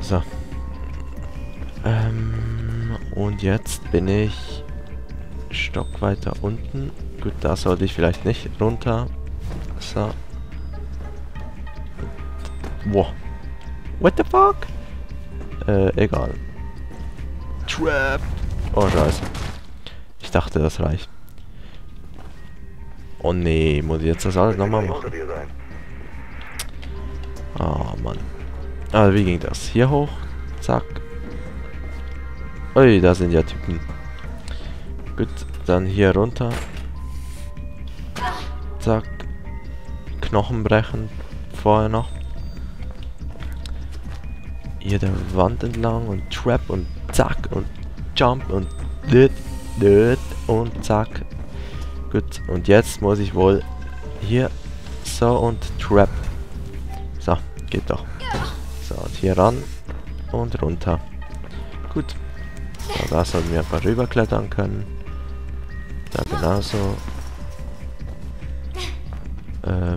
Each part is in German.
So. Und jetzt bin ich Stock weiter unten. Gut, da sollte ich vielleicht nicht runter. So. Wow. What the fuck? Egal. Trap. Oh, scheiße. Ich dachte, das reicht. Oh nee, muss ich jetzt das alles nochmal machen? Oh Mann. Also wie ging das? Hier hoch. Zack. Ui, da sind ja Typen. Gut, dann hier runter. Zack. Knochen brechen. Vorher noch. Hier der Wand entlang und Trap und zack und Jump und und zack. Gut, und jetzt muss ich wohl hier so und Trap. So, geht doch. So, und hier ran und runter. Gut. So, da sollten wir einfach rüberklettern können. Da genauso.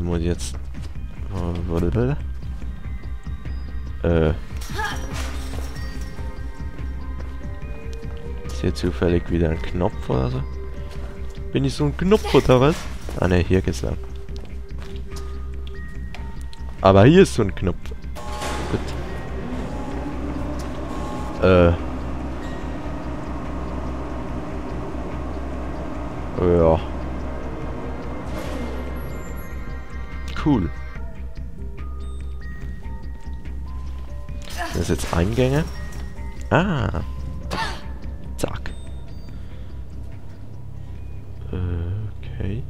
Muss ich jetzt... Ist hier zufällig wieder ein Knopf oder so? Bin ich so ein Knopf oder was? Ah ne, hier geht's lang. Aber hier ist so ein Knopf. Gut. Ja. Cool. Das ist jetzt Eingänge. Ah. Zack. Okay.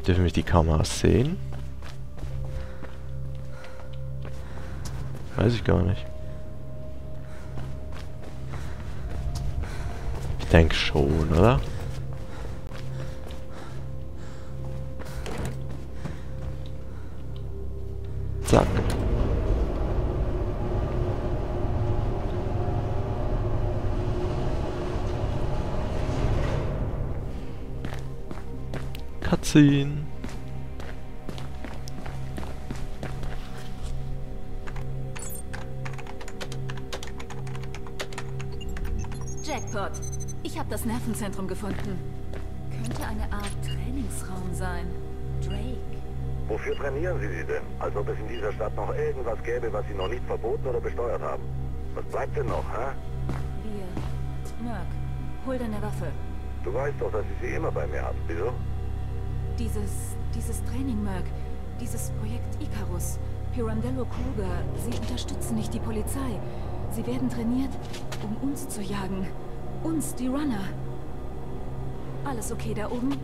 Dürfen mich die Kameras sehen? Weiß ich gar nicht. Ich denke schon, oder? Zack. Cutscene. Jackpot. Ich habe das Nervenzentrum gefunden. Könnte eine Art Trainingsraum sein. Drake. Wofür trainieren Sie sie denn? Als ob es in dieser Stadt noch irgendwas gäbe, was Sie noch nicht verboten oder besteuert haben. Was bleibt denn noch, hä? Wir. Merc, hol deine Waffe. Du weißt doch, dass ich sie immer bei mir habe. Wieso? Dieses Training, Merc. Dieses Projekt Icarus. Pirandello Kruger. Sie unterstützen nicht die Polizei. Sie werden trainiert, um uns zu jagen. Uns, die Runner. Alles okay da oben?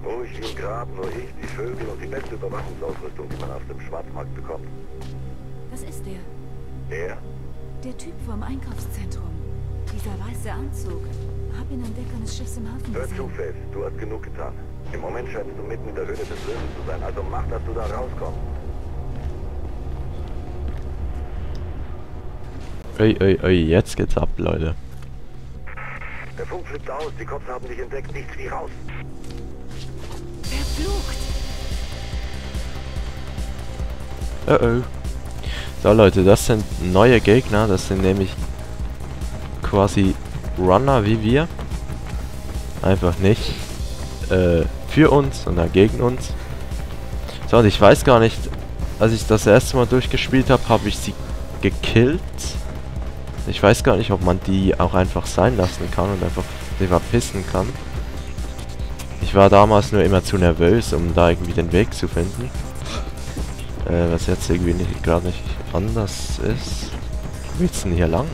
Ruhig wie im Grab, nur ich, die Vögel und die beste Überwachungsausrüstung, die man auf dem Schwarzmarkt bekommt. Das ist der. Er? Der Typ vom Einkaufszentrum. Dieser weiße Anzug. Hab ihn an Deck eines Schiffs im Hafen Hör gesehen. zu, Faith, du hast genug getan. Im Moment scheinst du mitten in der Höhle des Löwen zu sein, also mach, dass du da rauskommst. Jetzt geht's ab, Leute. Der Funk flippt aus, die Cops haben dich entdeckt, nichts wie raus. Verflucht! So, Leute, das sind neue Gegner. Das sind nämlich quasi Runner wie wir. Einfach nicht für uns, sondern gegen uns. So, und ich weiß gar nicht, als ich das erste Mal durchgespielt habe, habe ich sie gekillt. Ich weiß gar nicht, ob man die auch einfach sein lassen kann und einfach verpissen kann. Ich war damals nur immer zu nervös, um da irgendwie den Weg zu finden. Was jetzt irgendwie gerade nicht anders ist. Wo geht's denn hier lang?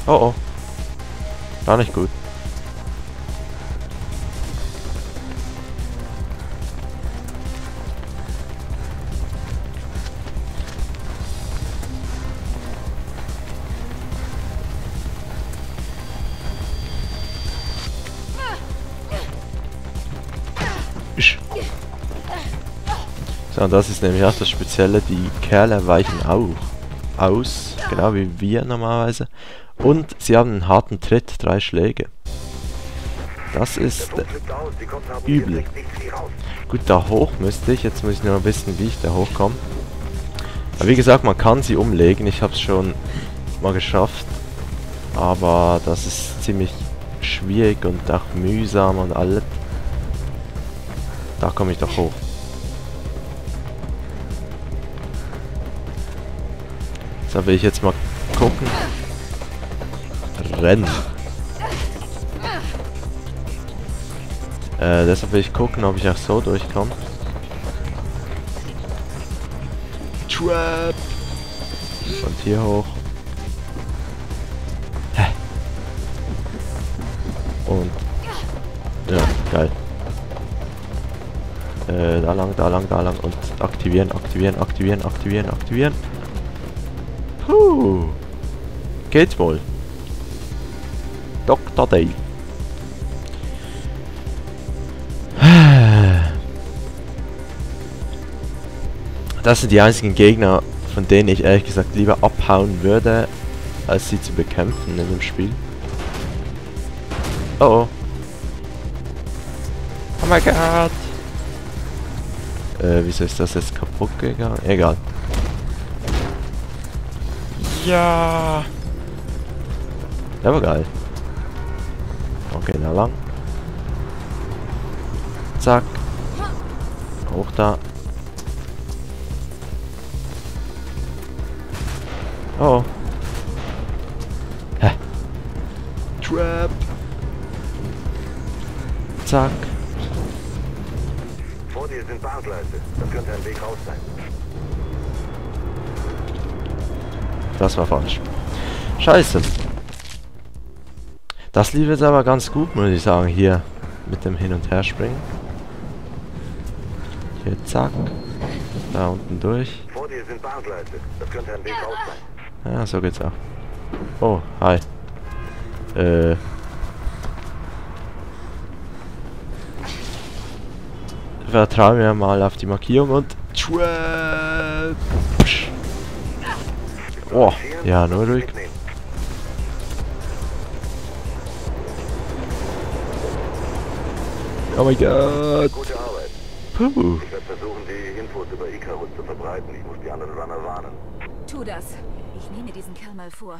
Oh oh. Gar nicht gut. So, und das ist nämlich auch das Spezielle, die Kerle weichen auch aus, genau wie wir normalerweise. Und sie haben einen harten Tritt, 3 Schläge. Das ist übel. Gut, da hoch müsste ich, jetzt muss ich nur wissen, wie ich da hochkomme. Aber wie gesagt, man kann sie umlegen, ich habe es schon mal geschafft. Aber das ist ziemlich schwierig und auch mühsam und alles. Da komme ich doch hoch. So, will ich jetzt mal gucken. Rennen. Deshalb will ich gucken, ob ich auch so durchkomme. Trap! Und hier hoch. Hä? Und... ja, geil. Da lang, da lang, da lang. Und aktivieren, aktivieren, aktivieren, aktivieren, aktivieren. Geht's wohl. Dr. Dave. Das sind die einzigen Gegner, von denen ich ehrlich gesagt lieber abhauen würde, als sie zu bekämpfen in dem Spiel. Oh oh. Oh mein Gott. Wieso ist das jetzt kaputt gegangen? Egal. Ja. Der war geil. Okay, da lang. Zack. Hoch da. Oh. Hä? Trap. Zack. Vor dir sind Bahngleise. Das könnte ein Weg raus sein. Das war falsch. Scheiße. Das lief jetzt aber ganz gut, muss ich sagen, hier mit dem Hin- und Herspringen. Hier, zack. Da unten durch. Vor dir sind Bahngleise. Das könnte ein Weg raus sein. Ja, so geht's auch. Oh, hi. Vertraue mir mal auf die Markierung und... Trap! Oh, ja, nur ruhig. Oh mein Gott. Gute Arbeit. Puh. Ich werde versuchen, die Infos über Icarus zu verbreiten. Ich muss die anderen Runner warnen. Tu das. Ich nehme diesen Kerl mal vor.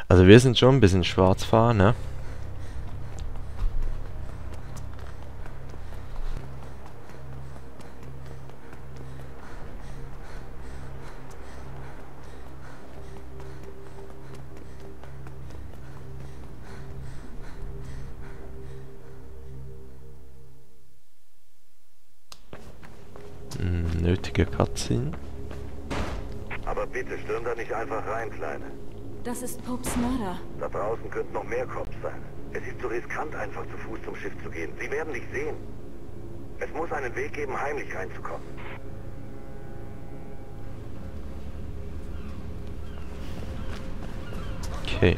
Also wir sind schon ein bisschen Schwarzfahrer, ne? Nötige Cutscene. Aber bitte stürm da nicht einfach rein, Kleine. Das ist Popes Mörder. Da draußen könnten noch mehr Cops sein. Es ist zu riskant, einfach zu Fuß zum Schiff zu gehen. Sie werden dich sehen. Es muss einen Weg geben, heimlich reinzukommen. Okay.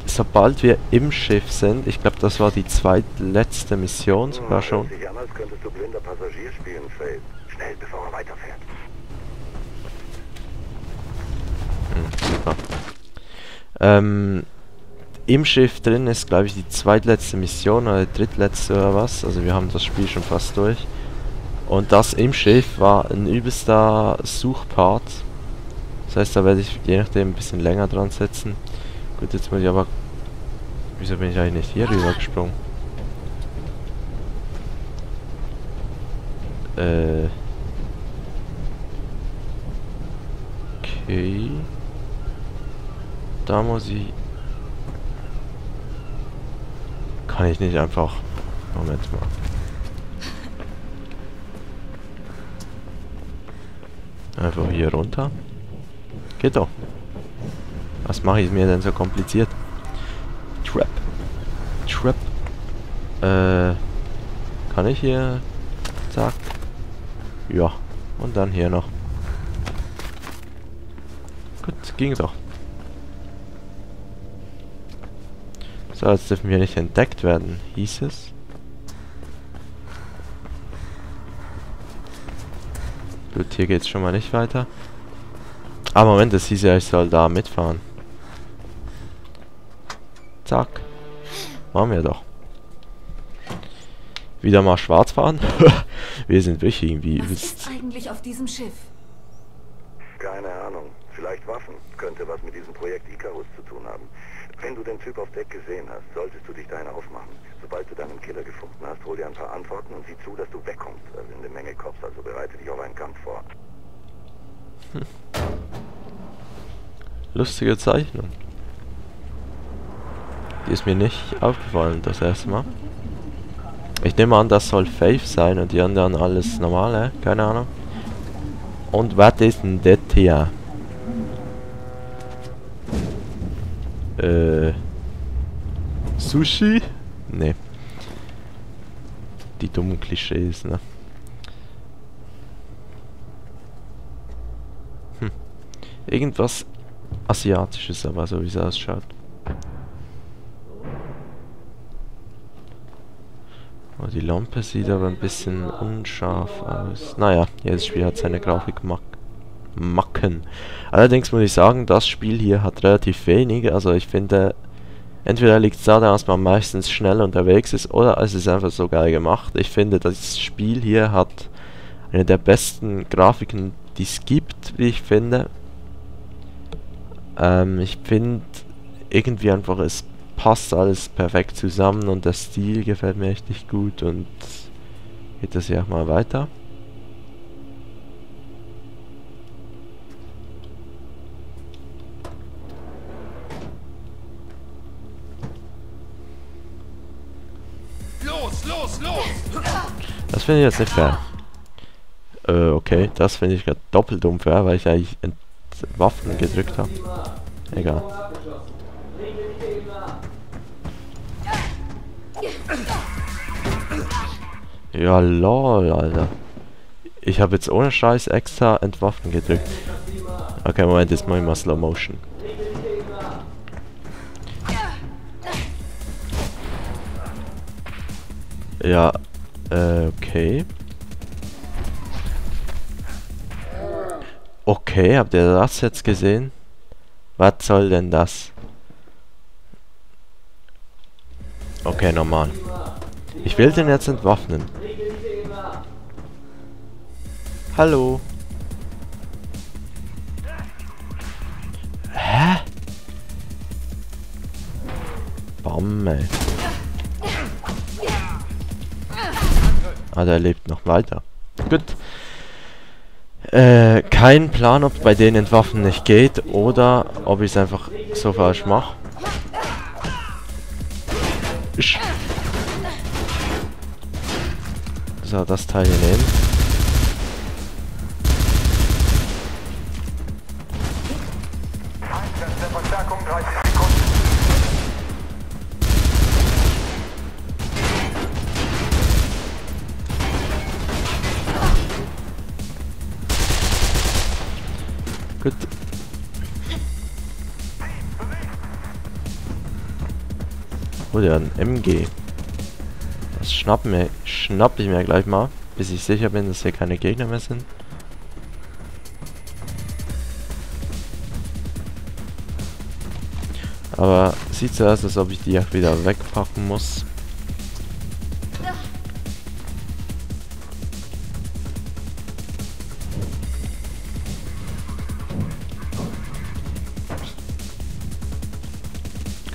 Sobald wir im Schiff sind, ich glaube, das war die zweitletzte Mission sogar schon. Hört sich an, als könntest du blinder Passagier spielen, Faith. Schnell, bevor er weiterfährt. Super. Im Schiff drin ist, glaube ich, die zweitletzte Mission oder die drittletzte oder was. Also wir haben das Spiel schon fast durch. Und das im Schiff war ein übelster Suchpart. Das heißt, da werde ich je nachdem ein bisschen länger dran setzen. Gut, jetzt muss ich aber... Wieso bin ich eigentlich nicht hier rüber gesprungen? Okay. Da muss ich... Kann ich nicht einfach... Moment mal. Einfach hier runter. Geht doch. Was mache ich mir denn so kompliziert? Trap. Trap. Kann ich hier... Zack. Ja. Und dann hier noch. ging doch. So, jetzt dürfen wir nicht entdeckt werden, hieß es. Gut, hier geht's schon mal nicht weiter. Ah, Moment, das hieß ja, ich soll da mitfahren. Zack. Machen wir doch. Wieder mal schwarz fahren? Wir sind wirklich irgendwie übelst. Was ist eigentlich auf diesem Schiff? Keine Ahnung. Vielleicht Waffen. Könnte was mit diesem Projekt Icarus zu tun haben. Wenn du den Typ auf Deck gesehen hast, solltest du dich da eine aufmachen. Sobald du deinen Killer gefunden hast, hol dir ein paar Antworten und sieh zu, dass du wegkommst. Da sind eine Menge Cops, also bereite dich auf einen Kampf vor. Lustige Zeichnung. Die ist mir nicht aufgefallen das erste Mal. Ich nehme an, das soll Faith sein und die anderen alles normale, keine Ahnung. Und was ist denn das hier? Sushi? Nee. Die dummen Klischees, ne? Irgendwas Asiatisches, aber so wie es ausschaut. Oh, die Lampe sieht aber ein bisschen unscharf aus. Naja, jedes Spiel hat seine Grafikmacken. Allerdings muss ich sagen, das Spiel hier hat relativ wenig. Also ich finde, entweder liegt es daran, dass man meistens schnell unterwegs ist, oder es ist einfach so geil gemacht. Ich finde, das Spiel hier hat eine der besten Grafiken, die es gibt, wie ich finde. Ich finde irgendwie einfach, es passt alles perfekt zusammen und der Stil gefällt mir richtig gut und geht das hier auch mal weiter. Los, los, los! Das finde ich jetzt nicht fair. Okay, das finde ich gerade doppelt unfair, weil ich eigentlich Waffen gedrückt habe. Egal. Ja, lol, Alter. Ich habe jetzt ohne Scheiß extra Entwaffnen gedrückt. Okay, Moment, jetzt mache ich mal Slow Motion. Ja, okay. Okay, habt ihr das jetzt gesehen? Was soll denn das? Okay, normal. Ich will den jetzt entwaffnen. Hallo? Hä? Bam, ey. Ah, der lebt noch weiter. Gut. Kein Plan, ob bei denen Entwaffnen nicht geht oder ob ich es einfach so falsch mache. So, das Teil hier nehmen. Einsatz der Verstärkung 30 Sekunden. Gut. Oh, der hat ein MG. Das schnapp ich mir gleich mal, bis ich sicher bin, dass hier keine Gegner mehr sind. Aber sieht so aus, als ob ich die auch wieder wegpacken muss.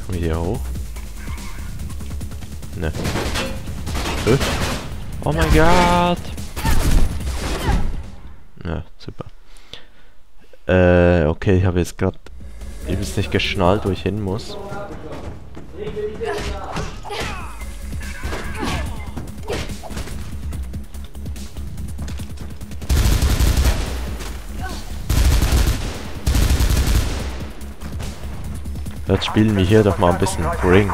Komme ich hier hoch? Ne. Oh mein Gott! Ja, super. Okay, ich habe jetzt gerade übelst nicht geschnallt, wo ich hin muss. Jetzt spielen wir hier doch mal ein bisschen Brink.